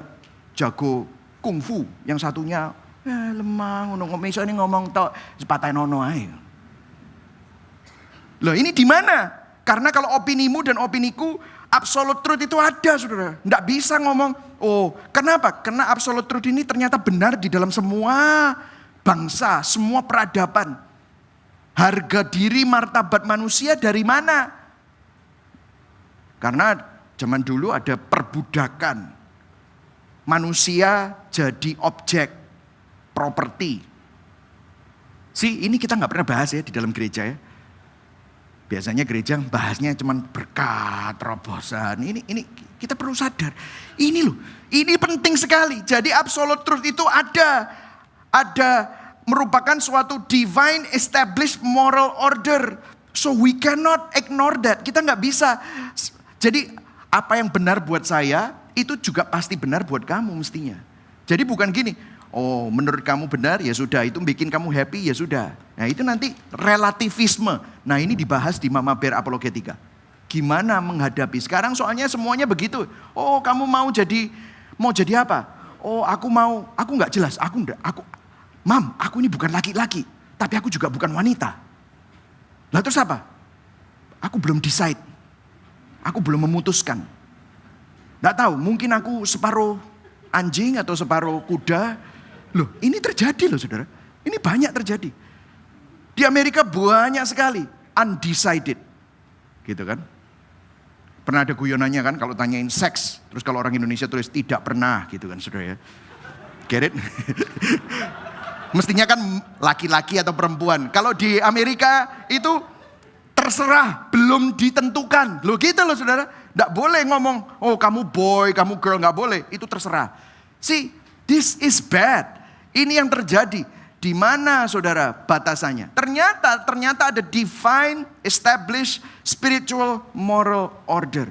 jago kungfu, yang satunya lemah, ngomong tok sepatah nono aja. Loh ini di mana? Karena kalau opinimu dan opiniku absolute truth itu ada saudara. Nggak bisa ngomong, oh kenapa? Karena absolute truth ini ternyata benar di dalam semua bangsa, semua peradaban. Harga diri martabat manusia dari mana? Karena zaman dulu ada perbudakan. Manusia jadi objek, properti. Ini kita nggak pernah bahas ya di dalam gereja ya. Biasanya gereja bahasnya cuman berkat, terobosan. Ini kita perlu sadar. Ini loh, ini penting sekali. Jadi absolute truth itu ada merupakan suatu divine established moral order. So we cannot ignore that. Kita nggak bisa. Jadi apa yang benar buat saya itu juga pasti benar buat kamu mestinya. Jadi bukan gini, oh menurut kamu benar ya sudah, itu bikin kamu happy ya sudah. Nah itu nanti relativisme. Nah ini dibahas di Mama Bear Apologetika. Gimana menghadapi sekarang soalnya semuanya begitu. Oh kamu mau jadi apa? Oh aku nggak jelas, Mam, aku ini bukan laki-laki, tapi aku juga bukan wanita. Lah terus apa? Aku belum decide. Aku belum memutuskan. Nggak tahu, mungkin aku separuh anjing atau separuh kuda. Loh, ini terjadi loh saudara. Ini banyak terjadi. Di Amerika banyak sekali undecided. Gitu kan. Pernah ada guyonannya kan kalau tanyain seks. Terus kalau orang Indonesia tulis tidak pernah gitu kan saudara ya. Get it? Mestinya kan laki-laki atau perempuan. Kalau di Amerika itu terserah, belum ditentukan. Loh gitu loh saudara. Nggak boleh ngomong, oh kamu boy, kamu girl, nggak boleh. Itu terserah. See, this is bad. Ini yang terjadi. Di mana saudara batasannya? Ternyata ada divine, established, spiritual, moral order.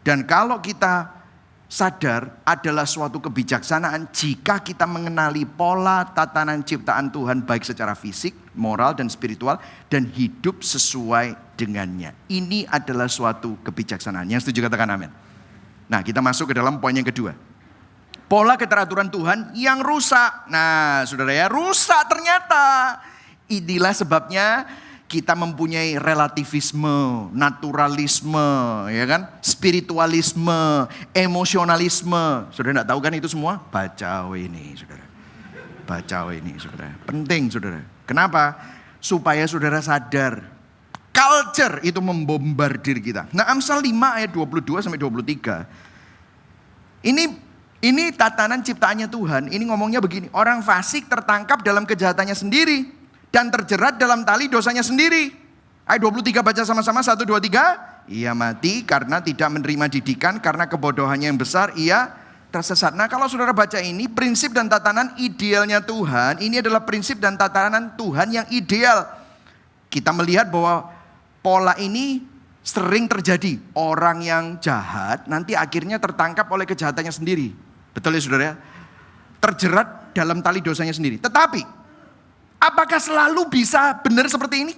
Dan kalau kita sadar adalah suatu kebijaksanaan jika kita mengenali pola tatanan ciptaan Tuhan baik secara fisik, moral dan spiritual dan hidup sesuai dengannya. Ini adalah suatu kebijaksanaan. Yang setuju katakan amin. Nah, kita masuk ke dalam poin yang kedua. Pola keteraturan Tuhan yang rusak. Nah, saudara ya, rusak ternyata. Inilah sebabnya kita mempunyai relativisme, naturalisme, ya kan? Spiritualisme, emosionalisme. Saudara enggak tahu kan itu semua? Baca ini, saudara. Baca ini, saudara. Penting, saudara. Kenapa? Supaya saudara sadar. Culture itu membombardir kita. Nah, Amsal 5 ayat 22 sampai 23. Ini tatanan ciptaannya Tuhan. Ini ngomongnya begini. Orang fasik tertangkap dalam kejahatannya sendiri. Dan terjerat dalam tali dosanya sendiri. Ayat 23 baca sama-sama, 1, 2, 3. Ia mati karena tidak menerima didikan, karena kebodohannya yang besar, ia tersesat. Nah kalau saudara baca ini, prinsip dan tatanan idealnya Tuhan, ini adalah prinsip dan tatanan Tuhan yang ideal. Kita melihat bahwa pola ini sering terjadi. Orang yang jahat nanti akhirnya tertangkap oleh kejahatannya sendiri. Betul ya saudara ya? Terjerat dalam tali dosanya sendiri. Tetapi apakah selalu bisa benar seperti ini?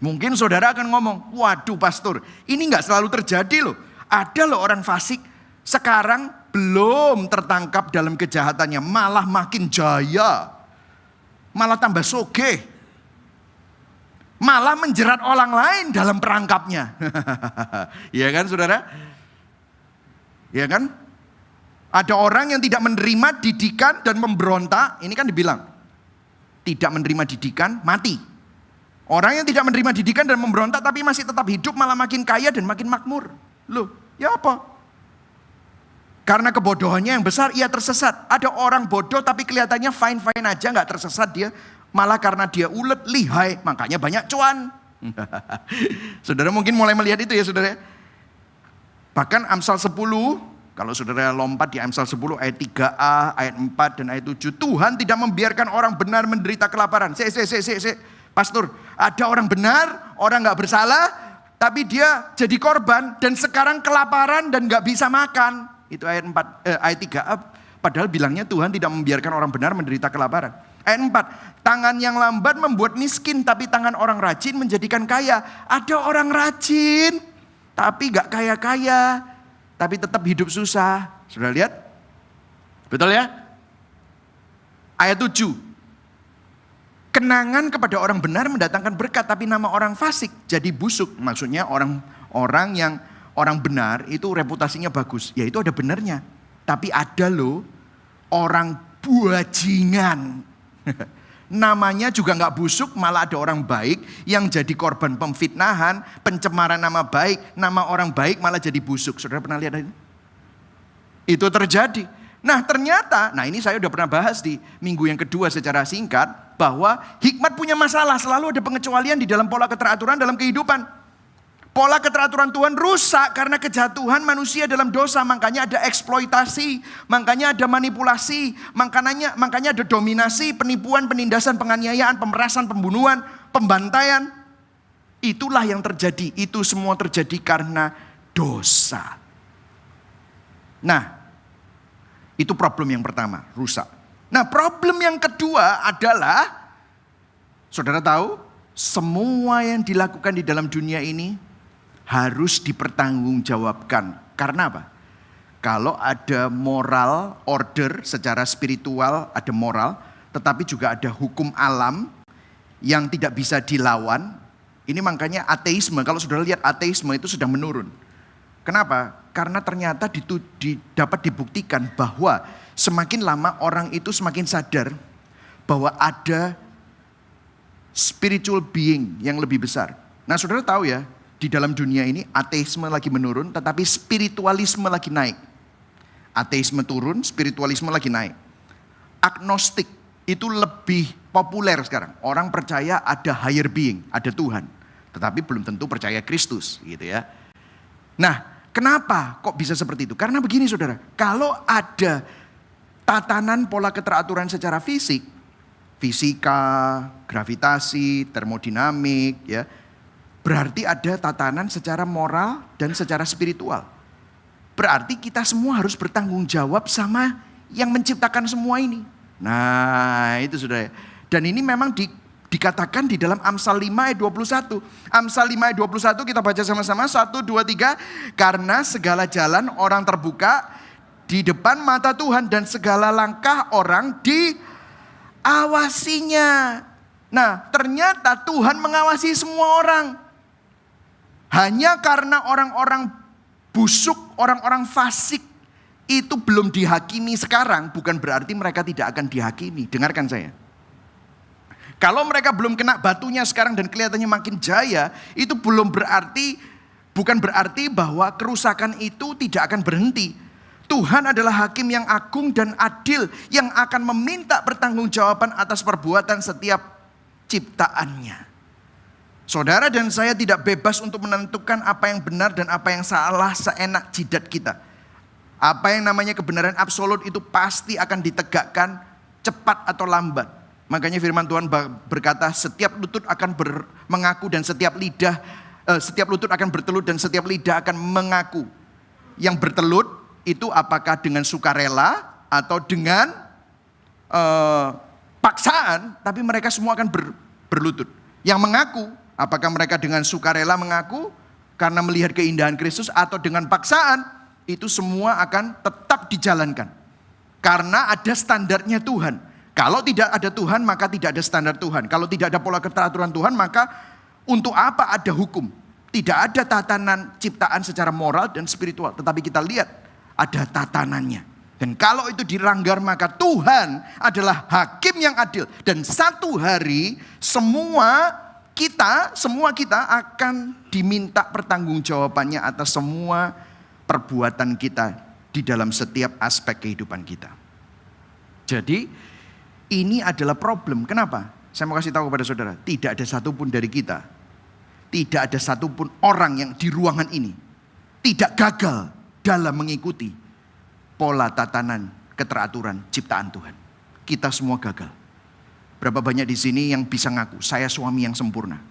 Mungkin saudara akan ngomong, waduh pastor, ini gak selalu terjadi loh. Ada loh orang fasik, sekarang belum tertangkap dalam kejahatannya, malah makin jaya. Malah tambah sogeh. Malah menjerat orang lain dalam perangkapnya. Iya kan saudara? Iya kan? Ada orang yang tidak menerima didikan dan memberontak, ini kan dibilang. Tidak menerima didikan, mati. Orang yang tidak menerima didikan dan memberontak tapi masih tetap hidup malah makin kaya dan makin makmur. Loh, ya apa? Karena kebodohannya yang besar ia tersesat. Ada orang bodoh tapi kelihatannya fine-fine aja, gak tersesat dia. Malah karena dia ulet, lihai, makanya banyak cuan. Saudara mungkin mulai melihat itu ya saudara. Bahkan Amsal 10, kalau saudara lompat di Amsal 10 ayat 3a, ayat 4 dan ayat 7. Tuhan tidak membiarkan orang benar menderita kelaparan. Pastor, ada orang benar, orang gak bersalah, tapi dia jadi korban dan sekarang kelaparan dan gak bisa makan. Itu ayat 3a, padahal bilangnya Tuhan tidak membiarkan orang benar menderita kelaparan. Ayat 4, tangan yang lambat membuat miskin, tapi tangan orang rajin menjadikan kaya. Ada orang rajin, tapi gak kaya-kaya. Tapi tetap hidup susah. Sudah lihat? Betul ya? Ayat 7. Kenangan kepada orang benar mendatangkan berkat, tapi nama orang fasik jadi busuk. Maksudnya orang benar itu reputasinya bagus. Ya itu ada benarnya. Tapi ada loh orang bajingan. Namanya juga gak busuk, malah ada orang baik yang jadi korban pemfitnahan, pencemaran nama baik, nama orang baik malah jadi busuk. Saudara pernah lihat itu? Itu terjadi. Nah ternyata, ini saya udah pernah bahas di minggu yang kedua secara singkat, bahwa hikmat punya masalah, selalu ada pengecualian di dalam pola keteraturan dalam kehidupan. Pola keteraturan Tuhan rusak karena kejatuhan manusia dalam dosa. Makanya ada eksploitasi, makanya ada manipulasi, makanya ada dominasi, penipuan, penindasan, penganiayaan, pemerasan, pembunuhan, pembantaian. Itulah yang terjadi. Itu semua terjadi karena dosa. Nah, itu problem yang pertama, rusak. Nah, problem yang kedua adalah, saudara tahu, semua yang dilakukan di dalam dunia ini harus dipertanggungjawabkan. Karena apa? Kalau ada moral order secara spiritual, ada moral, tetapi juga ada hukum alam yang tidak bisa dilawan. Ini makanya ateisme, kalau saudara lihat ateisme itu sudah menurun. Kenapa? Karena ternyata dapat dibuktikan bahwa semakin lama orang itu semakin sadar bahwa ada spiritual being yang lebih besar. Nah saudara tahu ya, di dalam dunia ini ateisme lagi menurun, tetapi spiritualisme lagi naik. Ateisme turun, spiritualisme lagi naik. agnostik itu lebih populer sekarang. Orang percaya ada higher being, ada Tuhan. Tetapi belum tentu percaya Kristus gitu ya. Nah, kenapa kok bisa seperti itu? Karena begini saudara, kalau ada tatanan pola keteraturan secara fisik, fisika, gravitasi, termodinamik ya, berarti ada tatanan secara moral dan secara spiritual. Berarti kita semua harus bertanggung jawab sama yang menciptakan semua ini. Nah itu saudara. Dan ini memang dikatakan di dalam Amsal 5 ayat 21. Amsal 5 ayat 21 kita baca sama-sama. 1, 2, 3. Karena segala jalan orang terbuka di depan mata Tuhan dan segala langkah orang diawasinya. Nah ternyata Tuhan mengawasi semua orang. Hanya karena orang-orang busuk, orang-orang fasik itu belum dihakimi sekarang, bukan berarti mereka tidak akan dihakimi. Dengarkan saya. Kalau mereka belum kena batunya sekarang dan kelihatannya makin jaya, itu bukan berarti bahwa kerusakan itu tidak akan berhenti. Tuhan adalah hakim yang agung dan adil yang akan meminta pertanggungjawaban atas perbuatan setiap ciptaannya. Saudara dan saya tidak bebas untuk menentukan apa yang benar dan apa yang salah seenak jidat kita. Apa yang namanya kebenaran absolut itu pasti akan ditegakkan cepat atau lambat. Makanya firman Tuhan berkata setiap lutut akan mengaku dan setiap lutut akan bertelut dan setiap lidah akan mengaku. Yang bertelut itu apakah dengan sukarela atau dengan paksaan, tapi mereka semua akan berlutut. Yang mengaku, apakah mereka dengan sukarela mengaku karena melihat keindahan Kristus atau dengan paksaan, itu semua akan tetap dijalankan. Karena ada standarnya Tuhan. Kalau tidak ada Tuhan maka tidak ada standar Tuhan. Kalau tidak ada pola keteraturan Tuhan maka untuk apa ada hukum? Tidak ada tatanan ciptaan secara moral dan spiritual. Tetapi kita lihat ada tatanannya. Dan kalau itu dilanggar maka Tuhan adalah hakim yang adil. Dan satu hari semua kita akan diminta pertanggungjawabannya atas semua perbuatan kita di dalam setiap aspek kehidupan kita. Jadi ini adalah problem. Kenapa? Saya mau kasih tahu kepada saudara, tidak ada satupun dari kita, tidak ada satupun orang yang di ruangan ini tidak gagal dalam mengikuti pola tatanan keteraturan ciptaan Tuhan. Kita semua gagal. Berapa banyak di sini yang bisa ngaku, saya suami yang sempurna?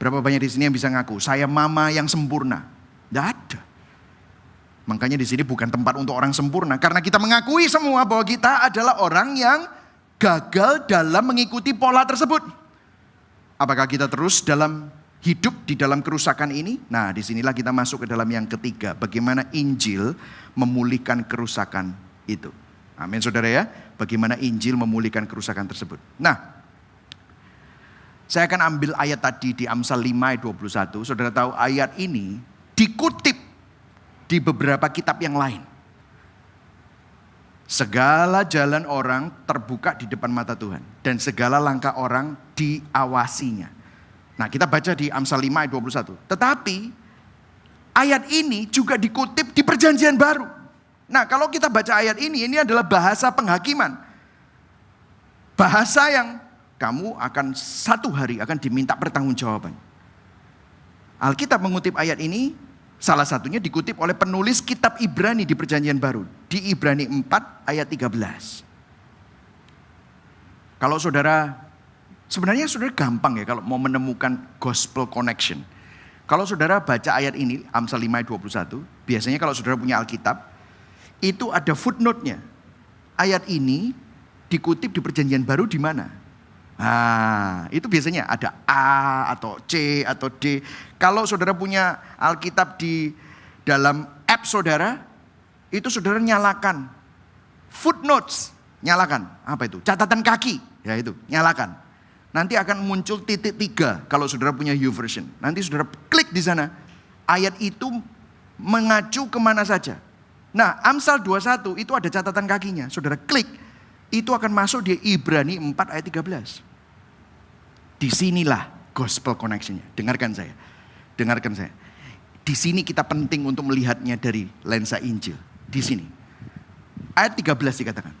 Berapa banyak di sini yang bisa ngaku, saya mama yang sempurna? Tidak ada. Makanya di sini bukan tempat untuk orang sempurna. Karena kita mengakui semua bahwa kita adalah orang yang gagal dalam mengikuti pola tersebut. Apakah kita terus dalam hidup di dalam kerusakan ini? Nah disinilah kita masuk ke dalam yang ketiga. Bagaimana Injil memulihkan kerusakan itu. Amin saudara ya. Bagaimana Injil memulihkan kerusakan tersebut. Nah saya akan ambil ayat tadi di Amsal 5 ayat 21. Saudara tahu ayat ini dikutip di beberapa kitab yang lain. Segala jalan orang terbuka di depan mata Tuhan. Dan segala langkah orang diawasinya. Nah kita baca di Amsal 5 ayat 21. Tetapi ayat ini juga dikutip di perjanjian baru. Nah kalau kita baca ayat ini adalah bahasa penghakiman. Bahasa yang kamu akan satu hari akan diminta pertanggungjawaban. Alkitab mengutip ayat ini, salah satunya dikutip oleh penulis kitab Ibrani di perjanjian baru. Di Ibrani 4 ayat 13. Kalau sebenarnya saudara gampang ya kalau mau menemukan gospel connection. Kalau saudara baca ayat ini, Amsal 5 ayat 21, biasanya kalau saudara punya Alkitab, itu ada footnote-nya. Ayat ini dikutip di perjanjian baru di mana? Nah, itu biasanya ada A atau C atau D. Kalau saudara punya Alkitab di dalam app saudara, itu saudara nyalakan footnotes, nyalakan. Apa itu? Catatan kaki, ya itu, nyalakan. Nanti akan muncul titik 3 kalau saudara punya YouVersion. Nanti saudara klik di sana, ayat itu mengacu kemana saja. Nah, Amsal 21 itu ada catatan kakinya. Saudara klik, itu akan masuk di Ibrani 4 ayat 13. Disinilah gospel connection-nya. Dengarkan saya. Di sini kita penting untuk melihatnya dari lensa Injil. Di sini. Ayat 13 dikatakan,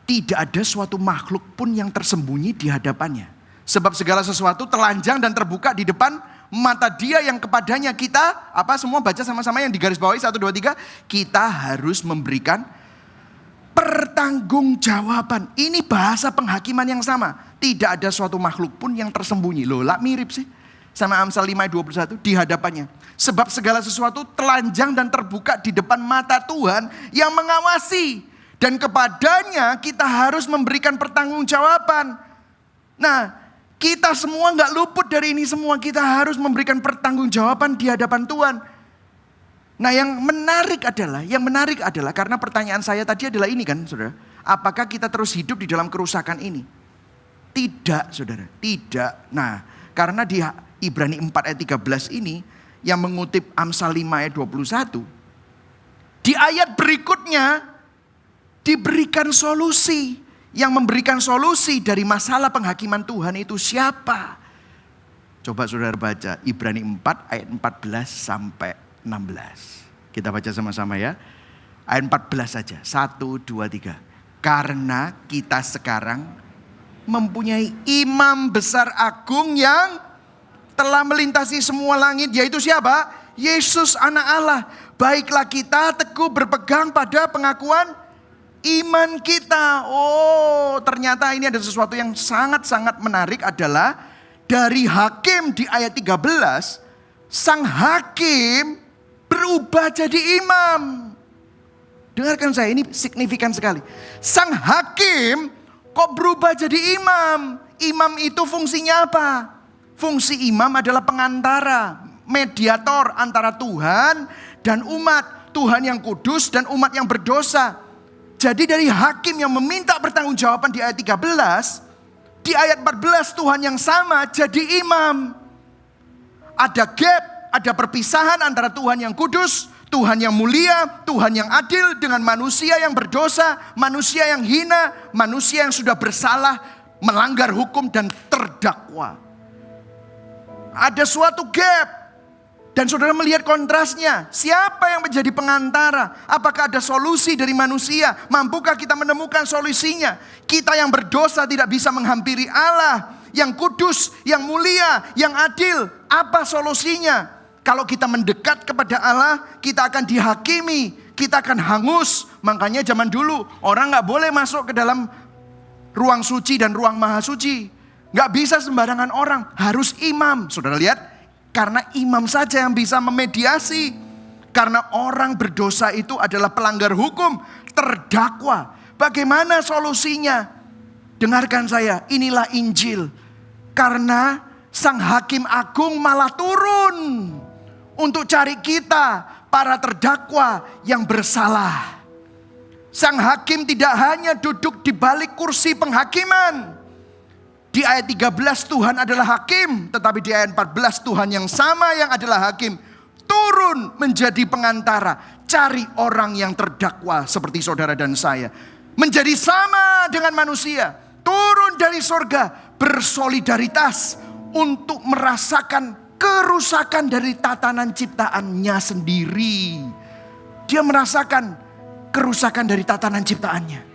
tidak ada suatu makhluk pun yang tersembunyi di hadapannya. Sebab segala sesuatu telanjang dan terbuka di depan mata Dia yang kepadanya kita, semua baca sama-sama yang di garis bawahi 1, 2, 3. Kita harus memberikan pertanggungjawaban. Ini bahasa penghakiman yang sama. Tidak ada suatu makhluk pun yang tersembunyi. Loh, lah mirip sih sama Amsal 5 ayat 21 di hadapannya. Sebab segala sesuatu telanjang dan terbuka di depan mata Tuhan yang mengawasi. Dan kepadanya kita harus memberikan pertanggungjawaban. Nah, kita semua gak luput dari ini semua. Kita harus memberikan pertanggungjawaban di hadapan Tuhan. Nah, yang menarik adalah karena pertanyaan saya tadi adalah ini kan, saudara. Apakah kita terus hidup di dalam kerusakan ini? Tidak, saudara. Tidak. Nah, karena di Ibrani 4 ayat 13 ini yang mengutip Amsal 5 ayat 21. Di ayat berikutnya diberikan solusi. Yang memberikan solusi dari masalah penghakiman Tuhan itu siapa? Coba saudara baca Ibrani 4 ayat 14 sampai 16. Kita baca sama-sama ya. Ayat 14 saja. 1, 2, 3. Karena kita sekarang mempunyai imam besar agung yang telah melintasi semua langit. Yaitu siapa? Yesus anak Allah. Baiklah kita teguh berpegang pada pengakuan iman kita. Oh, ternyata ini ada sesuatu yang sangat-sangat menarik adalah dari hakim di ayat 13, sang hakim berubah jadi imam. Dengarkan saya, ini signifikan sekali. Sang hakim kok berubah jadi imam? Imam itu fungsinya apa? Fungsi imam adalah pengantara, mediator antara Tuhan dan umat. Tuhan yang kudus dan umat yang berdosa. Jadi dari hakim yang meminta pertanggungjawaban di ayat 13, di ayat 14 Tuhan yang sama jadi imam. Ada gap, ada perpisahan antara Tuhan yang kudus, Tuhan yang mulia, Tuhan yang adil dengan manusia yang berdosa, manusia yang hina, manusia yang sudah bersalah, melanggar hukum dan terdakwa. Ada suatu gap. Dan saudara melihat kontrasnya. Siapa yang menjadi pengantara? Apakah ada solusi dari manusia? Mampukah kita menemukan solusinya? Kita yang berdosa tidak bisa menghampiri Allah. Yang kudus, yang mulia, yang adil. Apa solusinya? Kalau kita mendekat kepada Allah, kita akan dihakimi. Kita akan hangus. Makanya zaman dulu orang gak boleh masuk ke dalam ruang suci dan ruang maha suci. Gak bisa sembarangan orang. Harus imam. Saudara lihat. Karena imam saja yang bisa memediasi. Karena orang berdosa itu adalah pelanggar hukum, terdakwa. Bagaimana solusinya? Dengarkan saya, inilah Injil. Karena sang hakim agung malah turun untuk cari kita, para terdakwa yang bersalah. Sang hakim tidak hanya duduk di balik kursi penghakiman. Di ayat 13 Tuhan adalah hakim. Tetapi di ayat 14 Tuhan yang sama yang adalah hakim turun menjadi pengantara. Cari orang yang terdakwa seperti saudara dan saya. Menjadi sama dengan manusia. Turun dari sorga. Bersolidaritas untuk merasakan kerusakan dari tatanan ciptaannya sendiri. Dia merasakan kerusakan dari tatanan ciptaannya.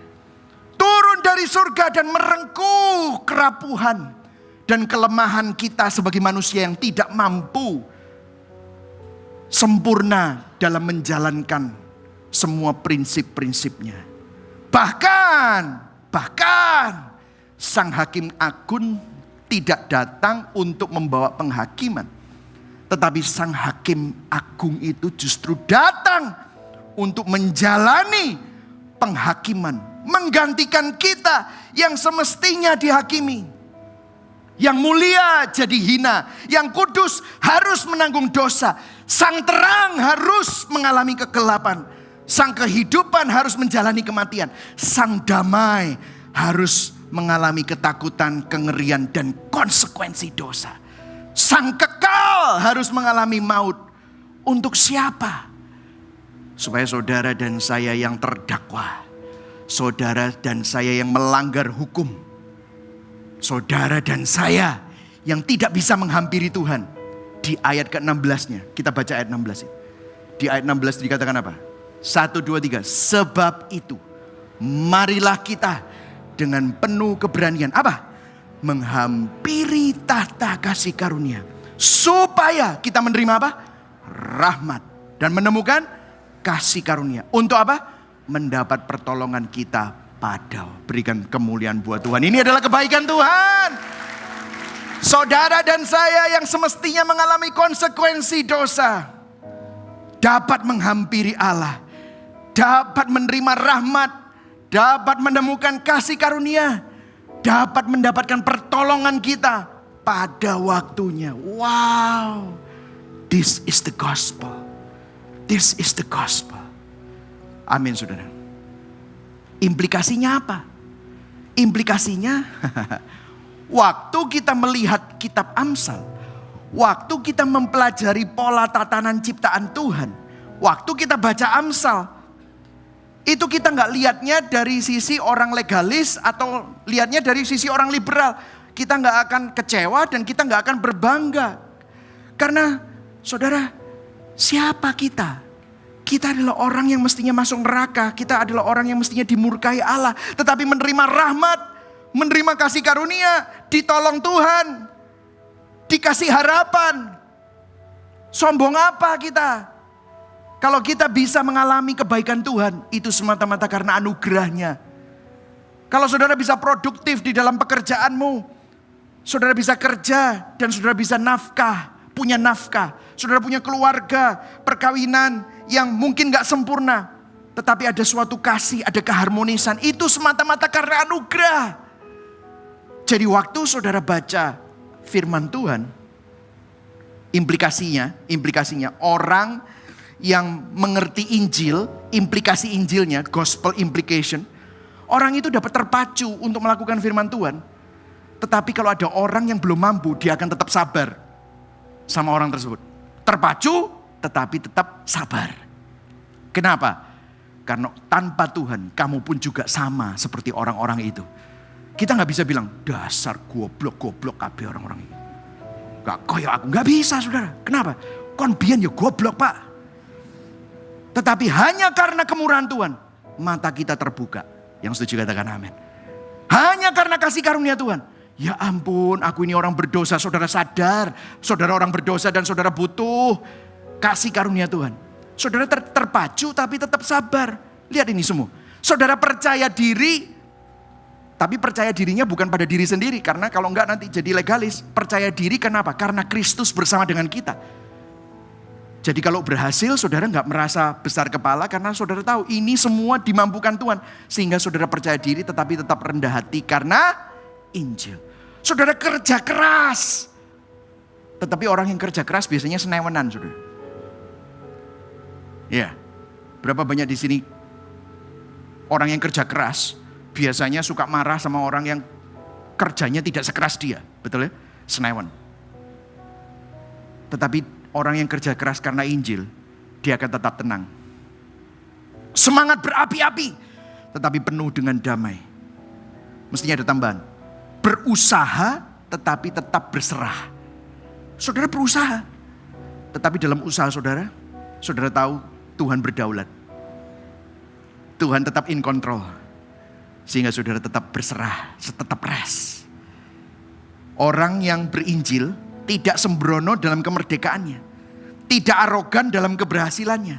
Turun dari surga dan merengkuh kerapuhan dan kelemahan kita sebagai manusia yang tidak mampu sempurna dalam menjalankan semua prinsip-prinsipnya. Bahkan sang hakim agung tidak datang untuk membawa penghakiman. Tetapi sang hakim agung itu justru datang untuk menjalani penghakiman. Menggantikan kita yang semestinya dihakimi. Yang mulia jadi hina. Yang kudus harus menanggung dosa. Sang terang harus mengalami kegelapan. Sang kehidupan harus menjalani kematian. Sang damai harus mengalami ketakutan, kengerian dan konsekuensi dosa. Sang kekal harus mengalami maut. Untuk siapa? Supaya saudara dan saya yang terdakwa, saudara dan saya yang melanggar hukum, saudara dan saya yang tidak bisa menghampiri Tuhan. Di ayat ke-16-nya, kita baca ayat 16. Di ayat 16 dikatakan apa? 1, 2, 3. Sebab itu, marilah kita dengan penuh keberanian. Apa? Menghampiri tahta kasih karunia. Supaya kita menerima apa? Rahmat. Dan menemukan kasih karunia. Untuk apa? Mendapat pertolongan kita pada. Berikan kemuliaan buat Tuhan. Ini adalah kebaikan Tuhan. Saudara dan saya yang semestinya mengalami konsekuensi dosa, dapat menghampiri Allah, dapat menerima rahmat, dapat menemukan kasih karunia, dapat mendapatkan pertolongan kita pada waktunya. Wow, this is the gospel. This is the gospel. Amin, saudara. Implikasinya apa? Implikasinya waktu kita melihat kitab Amsal, waktu kita mempelajari pola tatanan ciptaan Tuhan, waktu kita baca Amsal, itu kita nggak lihatnya dari sisi orang legalis atau lihatnya dari sisi orang liberal. Kita nggak akan kecewa dan kita nggak akan berbangga. Karena saudara, siapa kita? Kita adalah orang yang mestinya masuk neraka. Kita adalah orang yang mestinya dimurkai Allah. Tetapi menerima rahmat, menerima kasih karunia, ditolong Tuhan, dikasih harapan. Sombong apa kita? Kalau kita bisa mengalami kebaikan Tuhan, itu semata-mata karena anugerahnya. Kalau saudara bisa produktif di dalam pekerjaanmu, saudara bisa kerja dan saudara bisa punya nafkah. Saudara punya keluarga, perkawinan yang mungkin gak sempurna. Tetapi ada suatu kasih, ada keharmonisan. Itu semata-mata karena anugerah. Jadi waktu saudara baca firman Tuhan, implikasinya orang yang mengerti Injil, implikasi Injilnya, gospel implication, orang itu dapat terpacu untuk melakukan firman Tuhan. Tetapi kalau ada orang yang belum mampu, dia akan tetap sabar sama orang tersebut. Terpacu, tetapi tetap sabar. Kenapa? Karena tanpa Tuhan, kamu pun juga sama seperti orang-orang itu. Kita gak bisa bilang, dasar goblok kabeh orang-orang ini. Gak koyo aku, gak bisa saudara. Kenapa? Kon biyen ya goblok pak. Tetapi hanya karena kemurahan Tuhan, mata kita terbuka. Yang setuju katakan amin. Hanya karena kasih karunia Tuhan. Ya ampun, aku ini orang berdosa. Saudara sadar, saudara orang berdosa dan saudara butuh kasih karunia Tuhan. Saudara terpacu tapi tetap sabar. Lihat ini semua. Saudara percaya diri, tapi percaya dirinya bukan pada diri sendiri. Karena kalau enggak nanti jadi legalis. Percaya diri kenapa? Karena Kristus bersama dengan kita. Jadi kalau berhasil saudara enggak merasa besar kepala. Karena saudara tahu ini semua dimampukan Tuhan. Sehingga saudara percaya diri tetapi tetap rendah hati karena Injil. Saudara kerja keras. Tetapi orang yang kerja keras biasanya senewenan saudara. Ya, berapa banyak di sini orang yang kerja keras biasanya suka marah sama orang yang kerjanya tidak sekeras dia, betul ya? Senewan. Tetapi orang yang kerja keras karena Injil, dia akan tetap tenang. Semangat berapi-api, tetapi penuh dengan damai. Mestinya ada tambahan. Berusaha tetapi tetap berserah. Saudara berusaha, tetapi dalam usaha saudara tahu Tuhan berdaulat. Tuhan tetap in control. Sehingga saudara tetap berserah, tetap rest. Orang yang berinjil tidak sembrono dalam kemerdekaannya. Tidak arogan dalam keberhasilannya.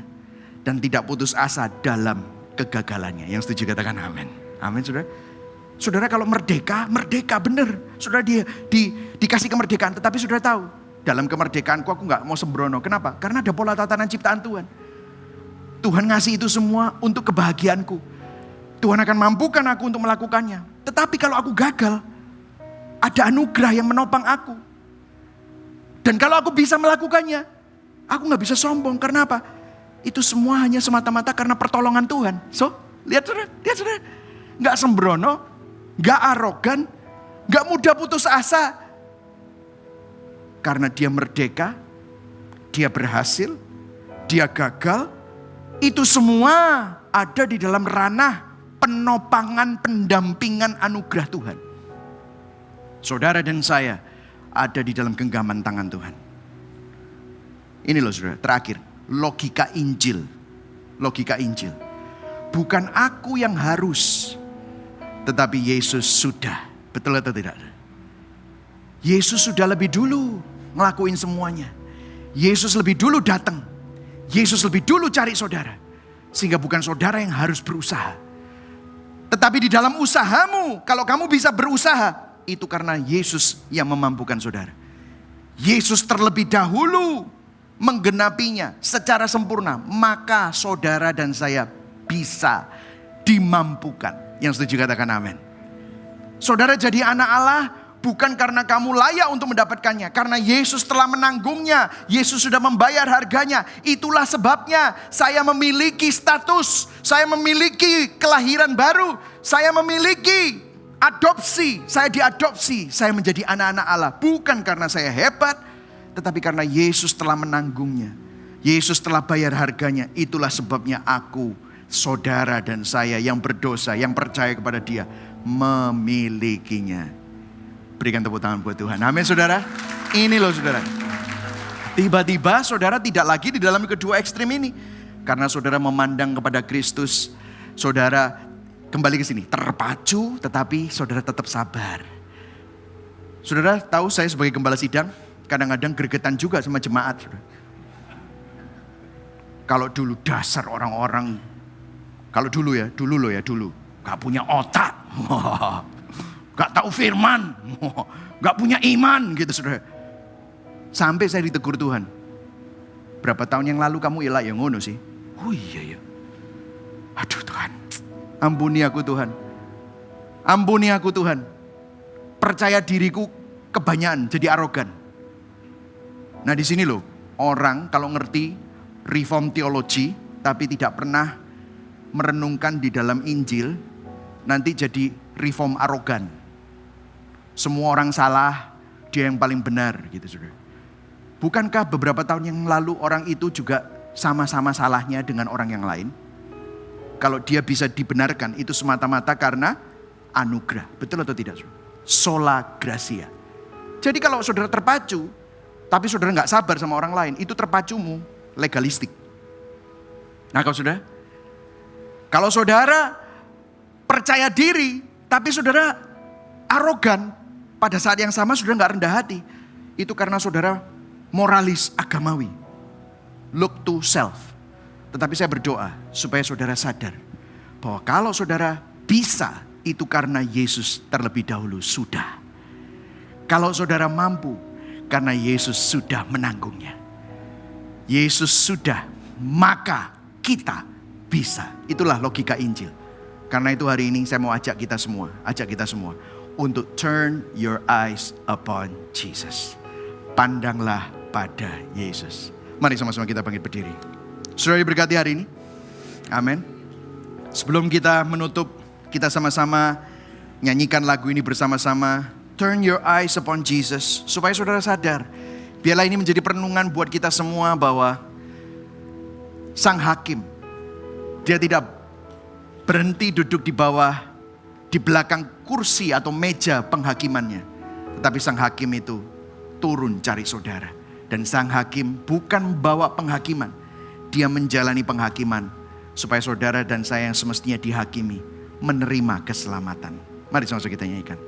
Dan tidak putus asa dalam kegagalannya. Yang setuju katakan amin. Amin saudara. Saudara kalau merdeka benar. Saudara dikasih kemerdekaan. Tetapi saudara tahu, dalam kemerdekaanku aku gak mau sembrono. Kenapa? Karena ada pola tatanan ciptaan Tuhan. Tuhan ngasih itu semua untuk kebahagiaanku. Tuhan akan mampukan aku untuk melakukannya. Tetapi kalau aku gagal, ada anugerah yang menopang aku. Dan kalau aku bisa melakukannya, aku gak bisa sombong. Karena apa? Itu semua hanya semata-mata karena pertolongan Tuhan. So, lihat saudara. Gak sembrono, gak arogan, gak mudah putus asa. Karena dia merdeka, dia berhasil, dia gagal. Itu semua ada di dalam ranah penopangan, pendampingan anugerah Tuhan. Saudara dan saya ada di dalam genggaman tangan Tuhan. Ini loh saudara, terakhir. Logika Injil. logika Injil. Bukan aku yang harus, tetapi Yesus sudah. Betul atau tidak? Yesus sudah lebih dulu ngelakuin semuanya. Yesus lebih dulu datang. Yesus lebih dulu cari saudara. Sehingga bukan saudara yang harus berusaha. Tetapi di dalam usahamu, kalau kamu bisa berusaha, itu karena Yesus yang memampukan saudara. Yesus terlebih dahulu menggenapinya secara sempurna. Maka saudara dan saya bisa dimampukan. Yang setuju katakan amin. Saudara jadi anak Allah bukan karena kamu layak untuk mendapatkannya. Karena Yesus telah menanggungnya. Yesus sudah membayar harganya. Itulah sebabnya saya memiliki status. Saya memiliki kelahiran baru. Saya memiliki adopsi. Saya diadopsi. Saya menjadi anak-anak Allah. Bukan karena saya hebat. Tetapi karena Yesus telah menanggungnya. Yesus telah bayar harganya. Itulah sebabnya aku, saudara dan saya yang berdosa, yang percaya kepada Dia, memilikinya. Berikan tepuk tangan buat Tuhan. Amin saudara. Ini loh saudara. Tiba-tiba saudara tidak lagi di dalam kedua ekstrim ini. Karena saudara memandang kepada Kristus. Saudara kembali ke sini. Terpacu tetapi saudara tetap sabar. Saudara tahu saya sebagai gembala sidang. Kadang-kadang gregetan juga sama jemaat. Saudara. Kalau dulu dasar orang-orang. Kalau dulu gak punya otak. Gak tahu firman. Gak punya iman gitu saudara. Sampai saya ditegur Tuhan. Berapa tahun yang lalu kamu ilah yang ngono sih. Oh iya ya. Aduh Tuhan. Ampuni aku Tuhan. Ampuni aku Tuhan. Percaya diriku kebanyakan jadi arogan. Nah di sini loh. Orang kalau ngerti reform theology. Tapi tidak pernah merenungkan di dalam Injil. Nanti jadi reform arogan. Semua orang salah, dia yang paling benar gitu saudara. Bukankah beberapa tahun yang lalu orang itu juga sama-sama salahnya dengan orang yang lain? Kalau dia bisa dibenarkan itu semata-mata karena anugerah. Betul atau tidak? Sola gratia. Jadi kalau saudara terpacu, tapi saudara gak sabar sama orang lain, itu terpacumu legalistik. Nah kalau saudara percaya diri, tapi saudara arogan, pada saat yang sama saudara gak rendah hati. Itu karena saudara moralis agamawi. Look to self. Tetapi saya berdoa supaya saudara sadar. Bahwa kalau saudara bisa, itu karena Yesus terlebih dahulu sudah. Kalau saudara mampu, karena Yesus sudah menanggungnya. Yesus sudah, maka kita bisa. Itulah logika Injil. Karena itu hari ini saya mau ajak kita semua untuk turn your eyes upon Jesus. Pandanglah pada Yesus. Mari sama-sama kita bangkit berdiri. Saudara diberkati hari ini. Amin. Sebelum kita menutup, kita sama-sama nyanyikan lagu ini bersama-sama. Turn your eyes upon Jesus. Supaya saudara sadar. Biarlah ini menjadi perenungan buat kita semua bahwa Sang Hakim, Dia tidak berhenti duduk di belakang kursi atau meja penghakimannya. Tetapi Sang Hakim itu turun cari saudara. Dan Sang Hakim bukan bawa penghakiman. Dia menjalani penghakiman. Supaya saudara dan saya yang semestinya dihakimi menerima keselamatan. Mari sama-sama kita nyanyikan.